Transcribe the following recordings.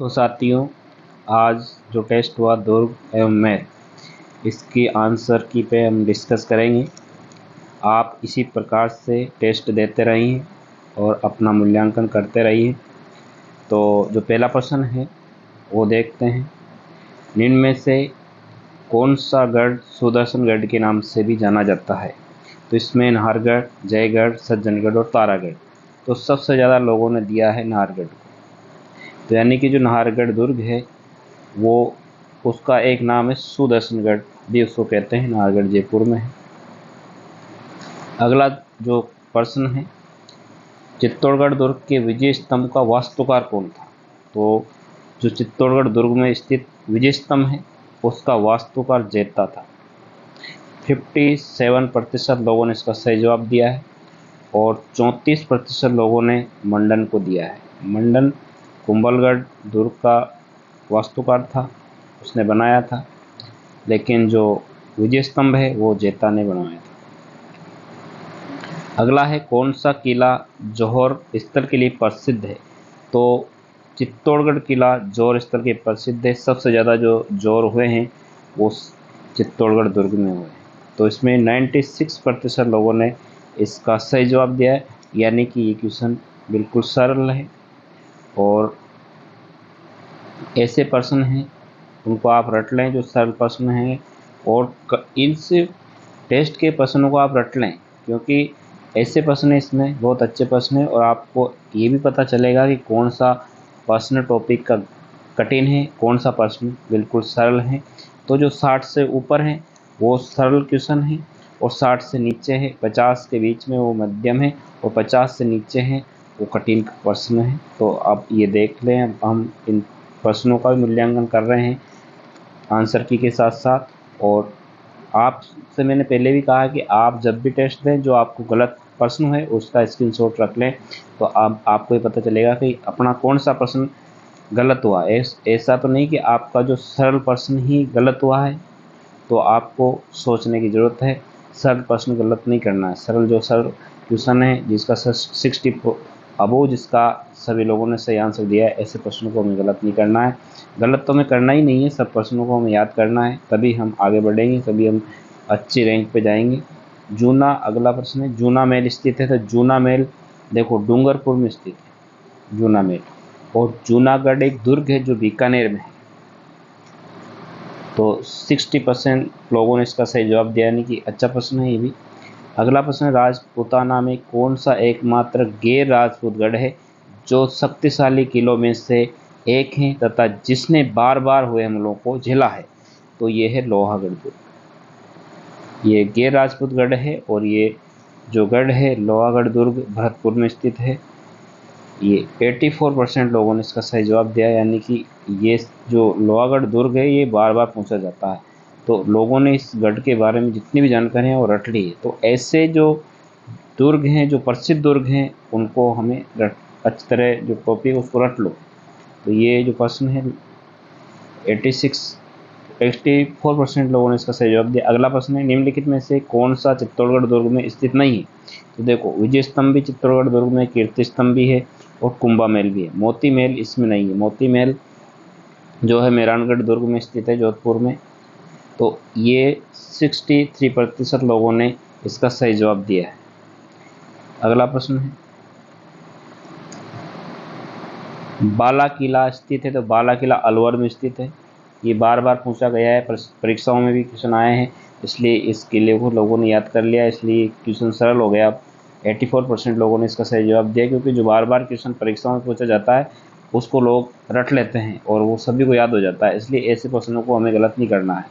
तो साथियों, आज जो टेस्ट हुआ दुर्ग एवं मैथ, इसकी आंसर की पे हम डिस्कस करेंगे। आप इसी प्रकार से टेस्ट देते रहिए और अपना मूल्यांकन करते रहिए। तो जो पहला प्रश्न है वो देखते हैं। निम्न में से कौन सा गढ़ सुदर्शनगढ़ के नाम से भी जाना जाता है? तो इसमें नाहरगढ़, जयगढ़, सज्जनगढ़ और तारागढ़। तो सबसे ज़्यादा लोगों ने दिया है नाहरगढ़ को। तो यानी कि जो नाहरगढ़ दुर्ग है वो उसका एक नाम है सुदर्शनगढ़ भी उसको कहते हैं। नाहरगढ़ जयपुर में है। अगला जो प्रश्न है, चित्तौड़गढ़ दुर्ग के विजय स्तंभ का वास्तुकार कौन था? तो जो चित्तौड़गढ़ दुर्ग में स्थित विजय स्तंभ है उसका वास्तुकार जेता था। 57% लोगों ने इसका सही जवाब दिया है और 34% लोगों ने मंडन को दिया है। मंडन कुंभलगढ़ दुर्ग का वास्तुकार था, उसने बनाया था, लेकिन जो विजय स्तंभ है वो जेता ने बनवाया था। अगला है, कौन सा किला जौहर स्थल के लिए प्रसिद्ध है? तो चित्तौड़गढ़ किला जौहर स्थल के प्रसिद्ध है। सबसे ज़्यादा जो जौहर हुए हैं वो चित्तौड़गढ़ दुर्ग में हुए हैं। तो इसमें 96% लोगों ने इसका सही जवाब दिया है, यानी कि ये क्वेश्चन बिल्कुल सरल है। और ऐसे प्रश्न हैं उनको आप रट लें जो सरल प्रश्न हैं, और इस टेस्ट के प्रश्नों को आप रट लें, क्योंकि ऐसे प्रश्न इसमें बहुत अच्छे प्रश्न हैं और आपको ये भी पता चलेगा कि कौन सा प्रश्न टॉपिक का कठिन है, कौन सा प्रश्न बिल्कुल सरल है। तो जो 60 से ऊपर है वो सरल क्वेश्चन है, और 60 से नीचे है, 50 के बीच में वो मध्यम है, और 50 से नीचे है वो कठिन प्रश्न है। तो आप ये देख लें, हम इन प्रश्नों का भी मूल्यांकन कर रहे हैं आंसर की के साथ साथ। और आपसे मैंने पहले भी कहा कि आप जब भी टेस्ट दें, जो आपको गलत प्रश्न है उसका स्क्रीनशॉट रख लें, तो आपको ये पता चलेगा कि अपना कौन सा प्रश्न गलत हुआ। ऐसा तो नहीं कि आपका जो सरल प्रश्न ही गलत हुआ है, तो आपको सोचने की ज़रूरत है। सरल प्रश्न गलत नहीं करना है। सरल क्वेश्चन है जिसका 60 अबोव जिसका सभी लोगों ने सही आंसर दिया है, ऐसे प्रश्नों को हमें गलत नहीं करना है। गलत तो हमें करना ही नहीं है, सब प्रश्नों को हमें याद करना है, तभी हम आगे बढ़ेंगे, तभी हम अच्छी रैंक पे जाएंगे। जूना, अगला प्रश्न है, जूना महल स्थित है? तो जूना महल देखो डूंगरपुर में स्थित है जूना महल, और जूनागढ़ एक दुर्ग है जो बीकानेर में है। तो 60% लोगों ने इसका सही जवाब दिया, यानी कि अच्छा प्रश्न है ये भी। अगला प्रश्न है, राजपूताना में कौन सा एकमात्र गैर राजपूत गढ़ है जो शक्तिशाली किलों में से एक है तथा जिसने बार बार हुए हमलों को झेला है? तो ये है लोहागढ़ दुर्ग। ये गैर राजपूत गढ़ है, और ये जो गढ़ है लोहागढ़ दुर्ग भरतपुर में स्थित है। ये 84% लोगों ने इसका सही जवाब दिया, यानी कि ये जो लोहागढ़ दुर्ग है ये बार बार पूछा जाता है। तो लोगों ने इस गढ़ के बारे में जितनी भी जानकारी है वो रट ली है। तो ऐसे जो दुर्ग हैं, जो प्रसिद्ध दुर्ग हैं, उनको हमें अच्छी तरह जो टॉपिक उसको रट लो। तो ये जो प्रश्न है 84% लोगों ने इसका सही जवाब दिया। अगला प्रश्न है, निम्नलिखित में से कौन सा चित्तौड़गढ़ दुर्ग में स्थित नहीं है? तो देखो, विजय स्तंभ भी चित्तौड़गढ़ दुर्ग में, कीर्ति स्तंभ भी है, और कुंभा महल भी है। मोती महल इसमें नहीं है। मोती महल जो है मेहरानगढ़ दुर्ग में स्थित है, जोधपुर में। तो ये 63% लोगों ने इसका सही जवाब दिया है। अगला प्रश्न है, बाला किला स्थित है? तो बाला किला अलवर में स्थित है। ये बार बार पूछा गया है, परीक्षाओं में भी क्वेश्चन आए हैं, इसलिए इस किले को लोगों ने याद कर लिया, इसलिए क्वेश्चन सरल हो गया। 84% लोगों ने इसका सही जवाब दिया, क्योंकि जो बार बार क्वेश्चन परीक्षाओं में पूछा जाता है उसको लोग रट लेते हैं और वो सभी को याद हो जाता है, इसलिए ऐसे प्रश्नों को हमें गलत नहीं करना है।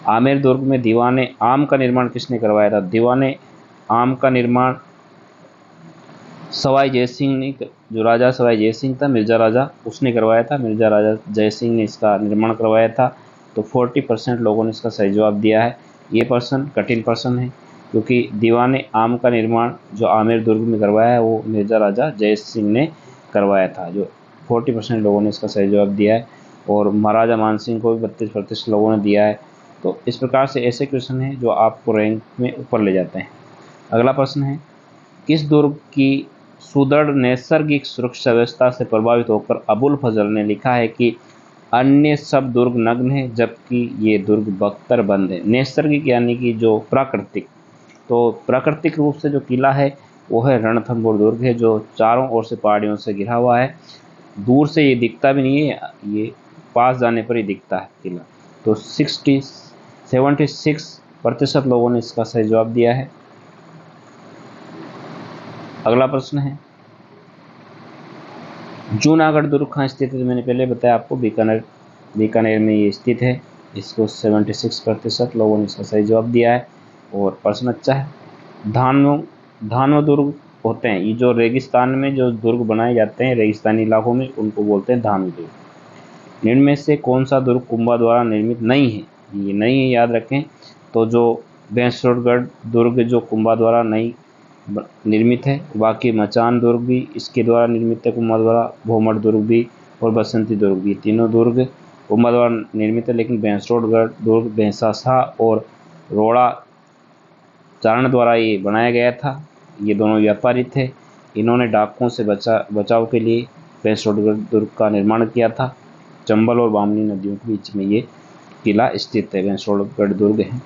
आमेर दुर्ग में दीवाने आम का निर्माण किसने करवाया था? दीवाने आम का निर्माण सवाई जयसिंह ने, जो राजा सवाई जयसिंह था, मिर्ज़ा राजा, उसने करवाया था। मिर्ज़ा राजा जयसिंह ने इसका निर्माण करवाया था। तो 40% लोगों ने इसका सही जवाब दिया है। ये प्रश्न कठिन प्रश्न है, क्योंकि दीवाने आम का निर्माण जो आमेर दुर्ग में करवाया है वो मिर्ज़ा राजा जयसिंह ने करवाया था। जो 40% लोगों ने इसका सही जवाब दिया है, और महाराजा मानसिंह को भी 32% लोगों ने दिया है। तो इस प्रकार से ऐसे क्वेश्चन हैं जो आपको रैंक में ऊपर ले जाते हैं। अगला प्रश्न है, किस दुर्ग की सुदृढ़ नैसर्गिक सुरक्षा व्यवस्था से प्रभावित होकर अबुल फजल ने लिखा है कि अन्य सब दुर्ग नग्न है जबकि ये दुर्ग बख्तर बंद है। नैसर्गिक यानी कि जो प्राकृतिक, तो प्राकृतिक रूप से जो किला है वो है रणथंभौर दुर्ग है, जो चारों ओर से पहाड़ियों से घिरा हुआ है। दूर से ये दिखता भी नहीं है, ये पास जाने पर ही दिखता है किला। तो 76% लोगों ने इसका सही जवाब दिया है। अगला प्रश्न है, जूनागढ़ दुर्ग कहाँ स्थित है? तो मैंने पहले बताया आपको, बीकानेर में ये स्थित है। इसको 76% लोगों ने इसका सही जवाब दिया है और प्रश्न अच्छा है। धानव दुर्ग होते हैं, ये जो रेगिस्तान में जो दुर्ग बनाए जाते हैं रेगिस्तानी इलाकों में, उनको बोलते हैं धानव दुर्ग। इनमें से कौन सा दुर्ग कुंभा द्वारा निर्मित नहीं है? ये नहीं है, याद रखें। तो जो बैंसोड़गढ़ दुर्ग जो कुंभा द्वारा नहीं निर्मित है, बाकी मचान दुर्ग भी इसके द्वारा निर्मित है कुंभा द्वारा, भोमड़ दुर्ग भी और बसंती दुर्ग भी, तीनों दुर्ग कुंभा द्वारा निर्मित है। लेकिन बैंसोड़गढ़ दुर्ग भैंसासा और रोड़ा चारण द्वारा ये बनाया गया था। ये दोनों व्यापारी थे, इन्होंने डाकुओं से बचाव के लिए बैंसोड़गढ़ दुर्ग का निर्माण किया था। चंबल और बामनी नदियों के बीच में ये किला स्थित है, बैंसोड़गढ़ दुर्ग है।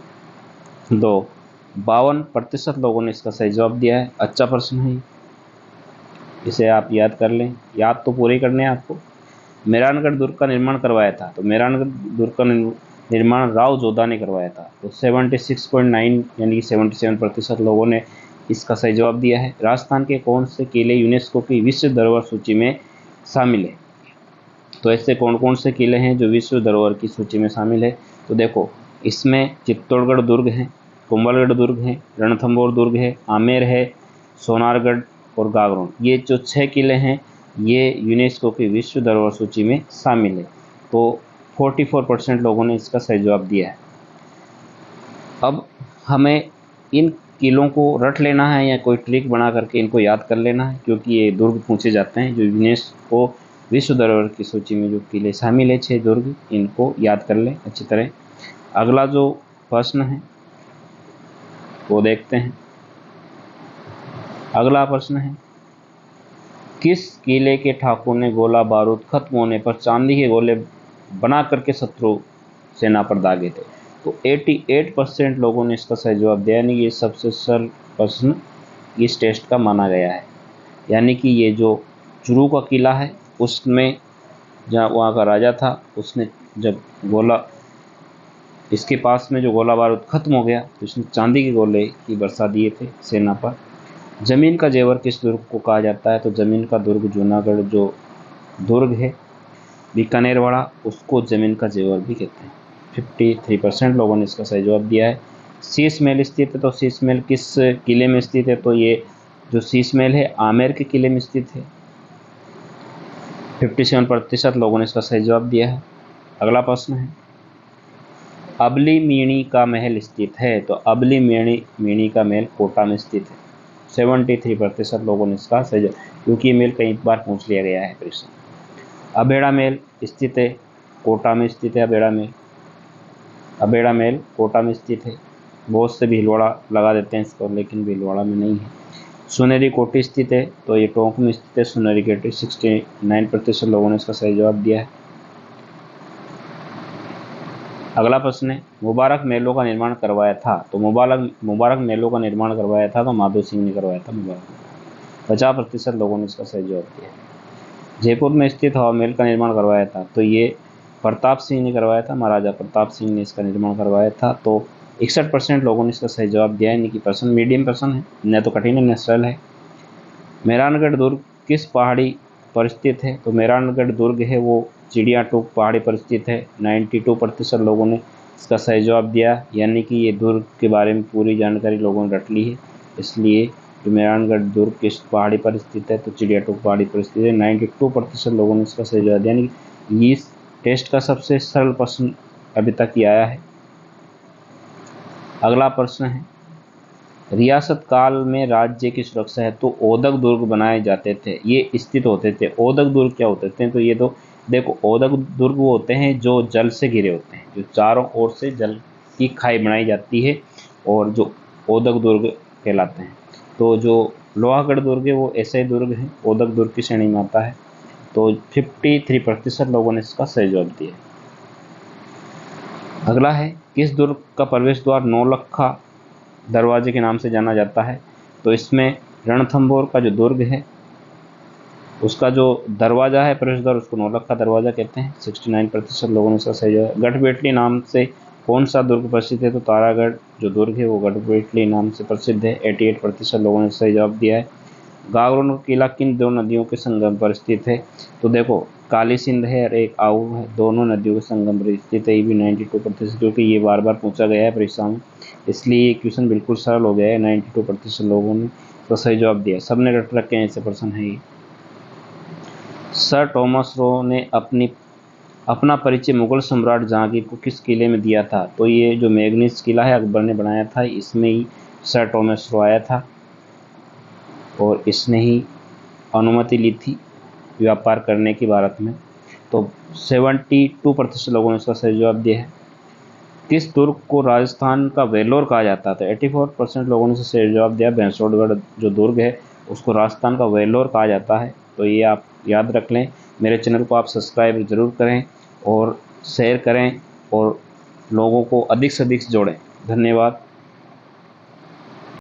52% लोगों ने इसका सही जवाब दिया है। अच्छा प्रश्न है, इसे आप याद कर लें, याद तो पूरे करने हैं आपको। मेहरानगढ़ दुर्ग का निर्माण करवाया था, तो मेहरानगढ़ दुर्ग का निर्माण राव जोधा ने करवाया था। तो 76.9 यानी कि 77% लोगों ने इसका सही जवाब दिया है। राजस्थान के कौन से किले यूनेस्को की विश्व धरोहर सूची में शामिल है? तो ऐसे कौन कौन से किले हैं जो विश्व धरोहर की सूची में शामिल है? तो देखो, इसमें चित्तौड़गढ़ दुर्ग है, कुंभलगढ़ दुर्ग है, रणथंभौर दुर्ग है, आमेर है, सोनारगढ़ और गागरोन। ये जो 6 किले हैं ये यूनेस्को की विश्व धरोहर सूची में शामिल है। तो 44% लोगों ने इसका सही जवाब दिया है। अब हमें इन किलों को रट लेना है या कोई ट्रिक बना करके इनको याद कर लेना है, क्योंकि ये दुर्ग पूछे जाते हैं जो यूनेस्को विश्व धरोहर की सूची में जो किले शामिल है 6 दुर्ग, इनको याद कर लें अच्छी तरह। अगला जो प्रश्न है वो देखते हैं। अगला प्रश्न है, किस किले के ठाकुर ने गोला बारूद खत्म होने पर चांदी के गोले बना करके शत्रु सेना पर दागे थे? तो 88% लोगों ने इसका सही जवाब दिया, यानी ये सबसे सरल प्रश्न इस टेस्ट का माना गया है। यानी कि ये जो चुरू का किला है उसमें जहाँ वहाँ का राजा था, उसने जब गोला इसके पास में जो गोला बारूद खत्म हो गया तो उसने चांदी के गोले की बरसा दिए थे सेना पर। जमीन का जेवर किस दुर्ग को कहा जाता है? तो जमीन का दुर्ग जूनागढ़ जो दुर्ग है बीकानेर वाला, उसको जमीन का जेवर भी कहते हैं। 53% लोगों ने इसका सही जवाब दिया है। शीश महल स्थित है, तो शीश महल किस किले में स्थित है? तो ये जो शीश महल है आमेर के किले में स्थित है। 57% लोगों ने इसका सही जवाब दिया है। अगला प्रश्न है, अबली मीणी का महल स्थित है? तो अबली मीणी का महल कोटा में स्थित है। 73% लोगों ने इसका सही जवाब, क्योंकि ये महल कई बार पूछ लिया गया है प्रश्न। अबेड़ा महल स्थित है, कोटा में स्थित है। अबेड़ा महल कोटा में स्थित है। बहुत से भीलवाड़ा लगा देते हैं इसको, लेकिन भीलवाड़ा में नहीं है। सुनहरी कोठी स्थित है, तो ये टोंक में स्थित है सुनहरी कोठी। 69% लोगों ने इसका सही जवाब दिया है। अगला प्रश्न है, मुबारक महलों का निर्माण करवाया था? तो मुबारक महलों का निर्माण करवाया था तो माधो सिंह ने करवाया था मुबारक। 50% लोगों ने इसका सही जवाब दिया। जयपुर में स्थित हवा महल का निर्माण करवाया था? तो ये प्रताप सिंह ने करवाया था, महाराजा प्रताप सिंह ने इसका निर्माण करवाया था। तो 61% लोगों ने इसका सही जवाब दिया है, यानी कि प्रश्न मीडियम प्रश्न है, न तो कठिन है न सरल है। मेहरानगढ़ दुर्ग किस पहाड़ी पर स्थित है? तो मेहरानगढ़ दुर्ग है वो चिड़िया टूक पहाड़ी पर स्थित है। 92% लोगों ने इसका सही जवाब दिया, यानी कि ये दुर्ग के बारे में पूरी जानकारी लोगों ने रट ली है। इसलिए जो मेहरानगढ़ दुर्ग किस पहाड़ी पर स्थित है? तो चिड़िया टूक पहाड़ी पर स्थित है। 92% लोगों ने इसका सही जवाब दिया, यानी कि इस टेस्ट का सबसे सरल प्रश्न अभी तक ही आया है। अगला प्रश्न है, रियासत काल में राज्य की सुरक्षा हेतु ओदक दुर्ग बनाए जाते थे, ये स्थित होते थे। ओदक दुर्ग क्या होते थे? तो ये तो देखो, ओदक दुर्ग वो होते हैं जो जल से घिरे होते हैं, जो चारों ओर से जल की खाई बनाई जाती है और जो ओदक दुर्ग कहलाते हैं। तो जो लोहागढ़ दुर्ग है वो ऐसा ही दुर्ग है, ओदक दुर्ग की श्रेणी में आता है। तो 53% लोगों ने इसका सही जवाब दिया। अगला है, किस दुर्ग का प्रवेश द्वार नौलखा दरवाजे के नाम से जाना जाता है? तो इसमें रणथंभौर का जो दुर्ग है उसका जो दरवाजा है, प्रवेश द्वार, उसको नौलखा दरवाजा कहते हैं। 69% लोगों ने इसका सही जवाब। गढ़बेटली नाम से कौन सा दुर्ग प्रसिद्ध है? तो तारागढ़ जो दुर्ग है वो गढ़बेटली नाम से प्रसिद्ध है। 88% लोगों ने सही जवाब दिया है। गागरोन का किला किन दो नदियों के संगम पर स्थित है? तो देखो, काली सिंध है और एक आऊ है, दोनों नदियों के संगम पर स्थित है। ये भी 92%, क्योंकि ये बार बार पूछा गया है परीक्षा में, इसलिए ये क्वेश्चन बिल्कुल सरल हो गया है। 92% लोगों ने तो सही जवाब दिया। सबने रट रखे हैं, ऐसे प्रश्न है ये। सर टॉमस रो ने अपना परिचय मुगल सम्राट जहांगीर को किस किले में दिया था? तो ये जो मैग्नीस किला है अकबर ने बनाया था, इसमें ही सर टॉमस रो आया था और इसने ही अनुमति ली थी व्यापार करने की भारत में। तो 72% लोगों ने इसका सही जवाब दिया है। किस दुर्ग को राजस्थान का वेलोर कहा जाता है? तो 84% लोगों ने इसका सही जवाब दिया। भैंसोड़गढ़ जो दुर्ग है उसको राजस्थान का वेलोर कहा जाता है। तो ये आप याद रख लें। मेरे चैनल को आप सब्सक्राइब ज़रूर करें और शेयर करें और लोगों को अधिक से अधिक जोड़ें। धन्यवाद।